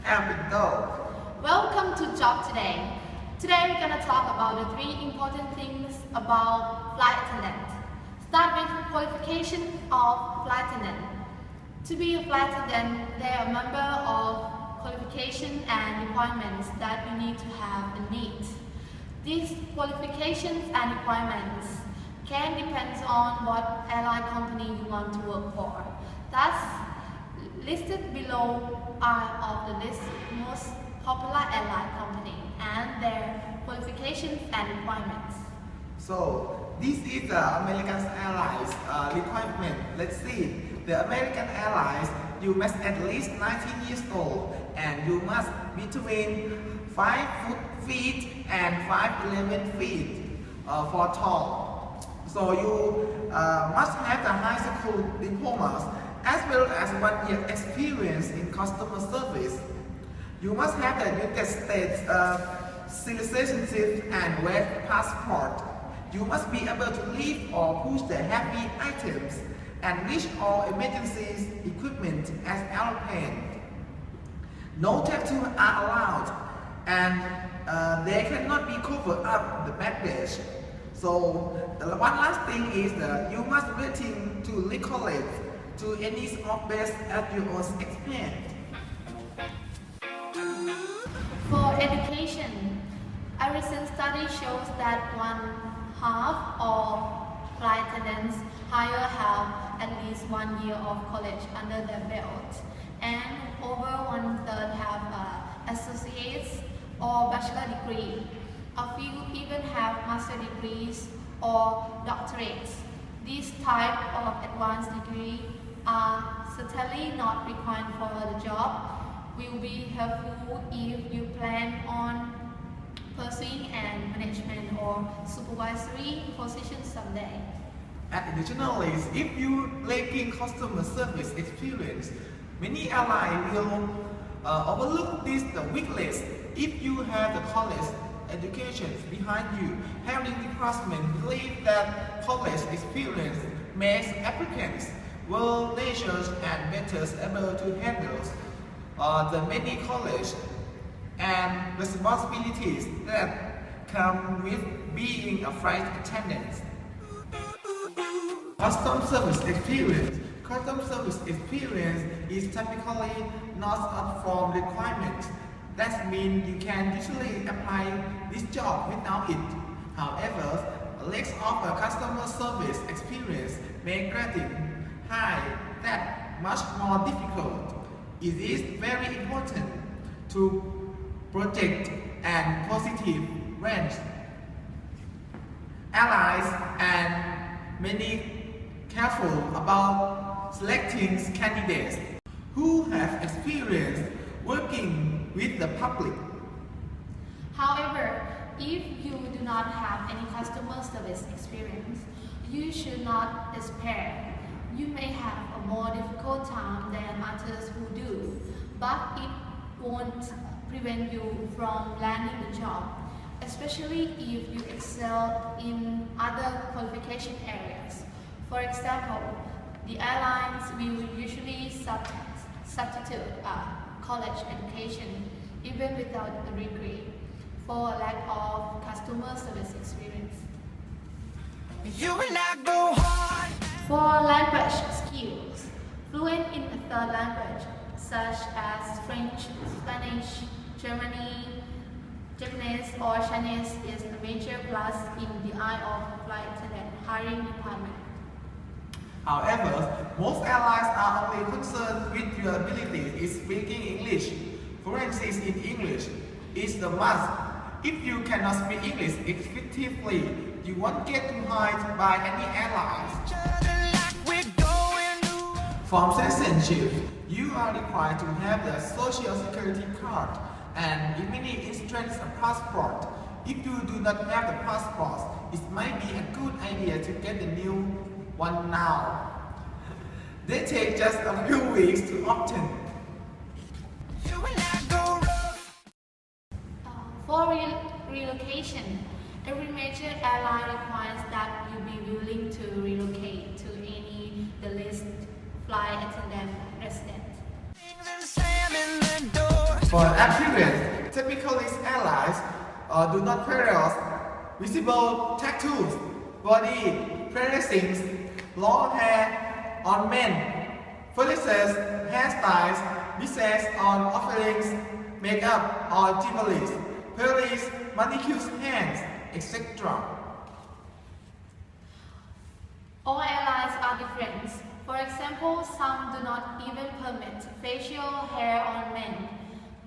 Capital. Welcome to Job Today. Today we're going to talk about the 3 important things about flight attendant. Start with qualification of flight attendant. To be a flight attendant, there are a number of qualifications and requirements that you need to have and meet. These qualifications and requirements can depend on what airline company you want to work for. Thus, listed below are of the list most popular airline company and their qualifications and requirements. So this is the American Airlines requirement. Let's see. The American Airlines, you must at least 19 years old and you must between 5 feet and 5'11" feet for tall. So you must have the high school diplomas as well as 1 year experience in customer service. You must have the United States citizenship and work passport. You must be able to lift or push the heavy items and reach all emergency equipment as airplane. No tattoos are allowed and they cannot be covered up the baggage. So the one last thing is that you must willing to recollect to any space at your own expense. For education, a recent study shows that 1/2 of flight attendants hire have at least 1 year of college under their belt, and over 1/3 have associates or bachelor degree. A few even have master degrees or doctorates. These type of advanced degree are certainly not required for the job. Will be helpful if you plan on pursuing an management or supervisory position someday. And additionally, if you lacking customer service experience, many airlines will overlook this weakness. If you have the college education behind you, having department believe that college experience makes applicants well-leisured and better able to handle the many college and responsibilities that come with being a flight attendant. Custom service experience. Custom service experience is typically not up from requirements. That means you can usually apply this job without it. However, a lack of a customer service experience makes grading high that much more difficult. It is very important to project and positive range. Airlines and many careful about selecting candidates who have experience working with the public. However, if you do not have any customer service experience, you should not despair. You may have a more difficult time than others who do, but it won't prevent you from landing the job, especially if you excel in other qualification areas. For example, the airlines will usually substitute college education, even without a degree, for lack of customer service experience. You and I go hard. For language skills, fluent in a third language, such as French, Spanish, Japanese, or Chinese is a major plus in the eye of the flight attendant hiring department. However, most airlines are only concerned with your ability in speaking English. Fluency in English is the must. If you cannot speak English effectively, you won't get hired by any airlines. From citizenship, you are required to have the social security card and in many instances a passport. If you do not have the passport, it might be a good idea to get the new one now. They take just a few weeks to obtain. For relocation, every major airline requires that you be willing to relocate to any the list flight attendant resident. For appearance, typically airlines do not possess visible tattoos, body piercings, long hair on men, flourishes, hairstyles, business on offerings, makeup or jewelry, police, manicures hands, etc. All airlines are different. For example, some do not even permit facial hair on men.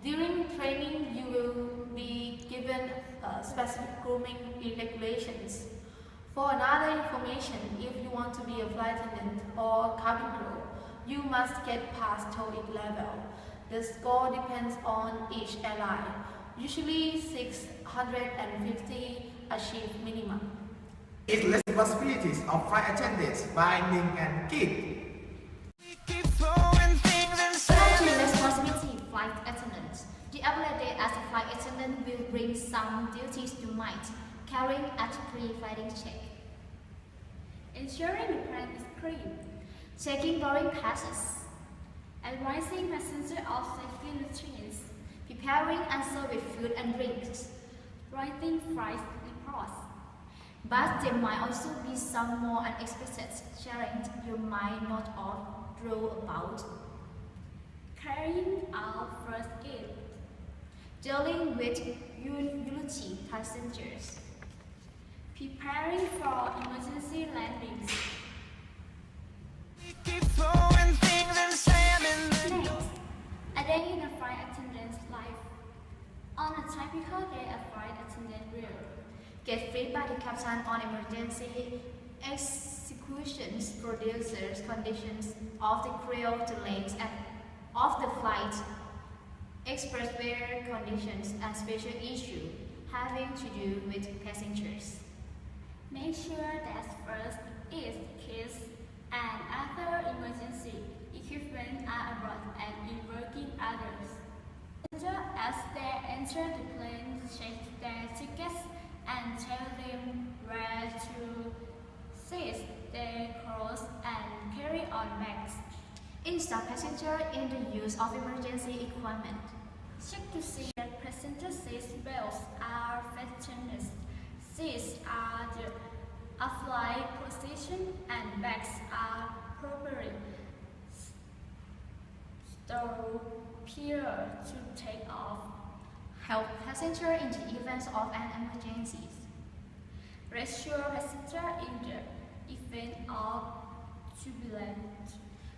During training, you will be given specific grooming regulations. For another information, if you want to be a flight attendant or cabin crew, you must get past TOEIC level. The score depends on each airline. Usually 650 achieve minimum. It's responsibilities of flight attendants, binding and kit. Keep throwing things and Secondly, saying responsibility flight attendants. The ability as a flight attendant will bring some duties to mind, carrying out pre-flight check, ensuring the plane is clean, checking boarding passes, advising passengers of safety routines, preparing and serving food and drinks. writing flight reports, But there might also be some more unexpected challenges you might not have thought about. carrying out first aid, Dealing with eulogy passengers, preparing for emergency landings. keep throwing things and slamming the Next, a day in a flight attendant's life. On a typical day, a flight attendant will get briefed by the captain on emergency executions, producers, conditions of the crew, delays of the flight, express weather conditions, and special issues having to do with passengers. make sure that first aid kits and other emergency equipment are abroad and in working orders. Passengers, as they enter the plane, check their tickets and tell them where to sit their clothes and carry on bags. Instruct passengers in the use of emergency equipment. Check to see that passenger seat belts are fastened, seats are the upright position, and bags are properly stowed prior to take off. Help passengers in the event of an emergency. Reassure passengers in the event of turbulence.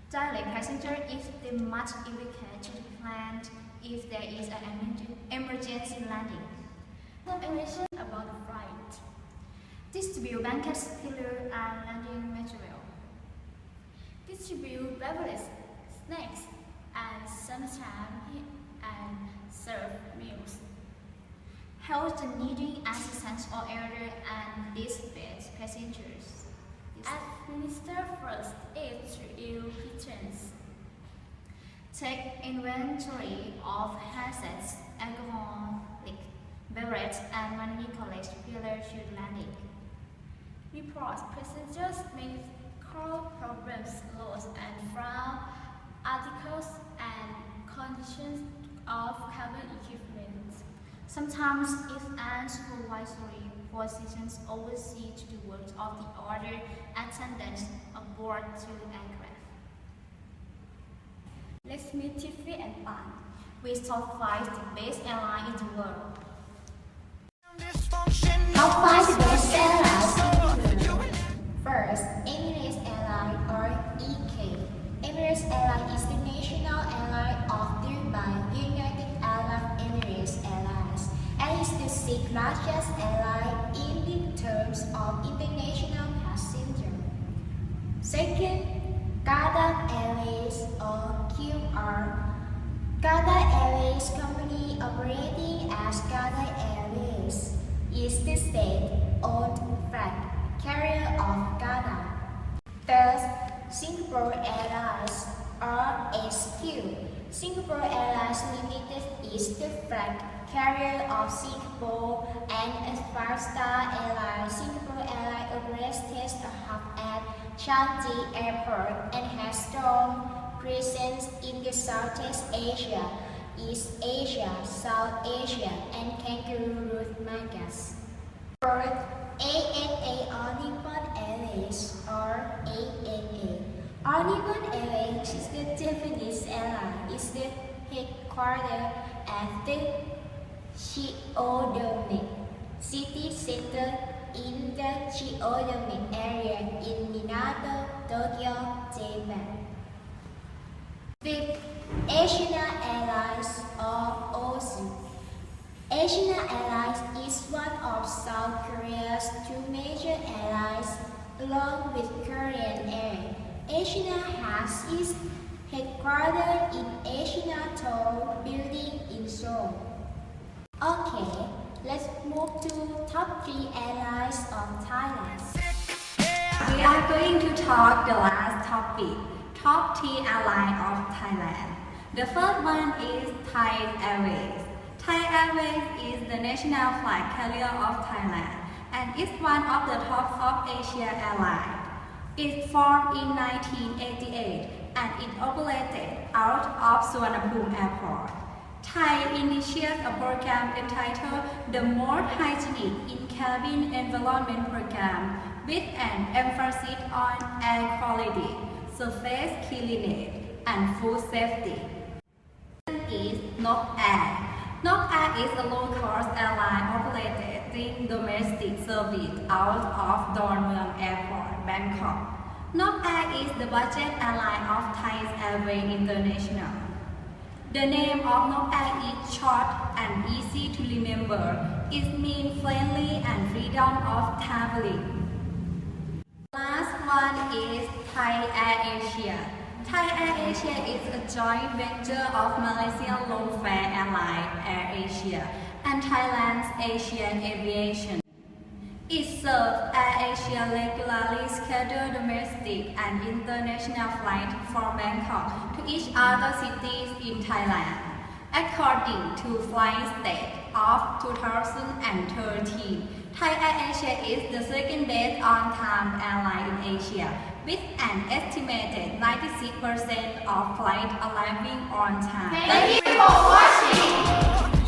Direct passengers if they must evacuate to the plant if there is an emergency landing. Information about the flight. Distribute blankets, pillows, and landing material. Distribute beverages, snacks, and sometimes and serve meals. Help the needing assistance or elder and dispatch passengers. Administer first aid to ill patients. Take inventory of hazards, alcoholic beverage, and money collected prior to landing. Report passengers medical problems, loss and found articles and conditions of cabin equipment. Sometimes if an supervisory positions oversee to the work of the other attendants aboard the aircraft. Let's meet Tiffy and Pan. We top 5 the best airline in the world. dysfunction. Top 5 the best airlines in the You world. First, Emirates Airline or EK. Emirates Airline is the national airline of Dubai United Arab Emirates Airlines and is the sixth largest airline in terms of international passenger. Second, Qatar Airways or QR. Qatar Airways company operating as Qatar Airways is the state-owned flag carrier of Qatar. Third, Singapore Airlines or SQ. Singapore Airlines Limited is the flag carrier of Singapore and as five-star airline. Singapore Airlines operates a hub at Changi Airport and has strong presence in the Southeast Asia. East Asia, South Asia, and kangaroo root markets. Fourth, ANA All Nippon Airways or ANA. All Nippon Airways is the Japanese airline. Is the headquarters at the Chiyodomi city center in the Chiyodomi area in Minato, Tokyo, Japan. Fifth, Asiana Airlines or OSU. Asiana Airlines is one of South Korea's two major airlines along with Korean Air. Asiana has its headquarters in Asiana Tower building in Seoul. Okay, let's move to top 3 airlines of Thailand. We are going to talk the last topic, top 3 airline of Thailand. The first one is Thai Airways. Thai Airways is the national flag carrier of Thailand and is one of the top of Asia airlines. It formed in 1988 and it operated out of Suvarnabhumi Airport. Thai initiated a program entitled the Most Hygienic in-Cabin Environment Program with an emphasis on air quality, surface cleanliness, and food safety. Is Nok Air. Nok Air is a low-cost airline operating domestic service out of Don Mueang Airport, Bangkok. Nok Air is the budget airline of Thai Airways International. The name of Nok Air is short and easy to remember. It means friendly and freedom of traveling. Last one is Thai Air Asia. Thai Air Asia is a joint venture of Malaysian low-fare airline Air Asia and Thailand's Asian Aviation. It serves Air Asia regularly scheduled domestic and international flights from Bangkok to each other cities in Thailand. According to Flight Stat of 2013, Thai Air Asia is the second best on-time airline in Asia, with an estimated 96% of flights arriving on time. Thank you for watching.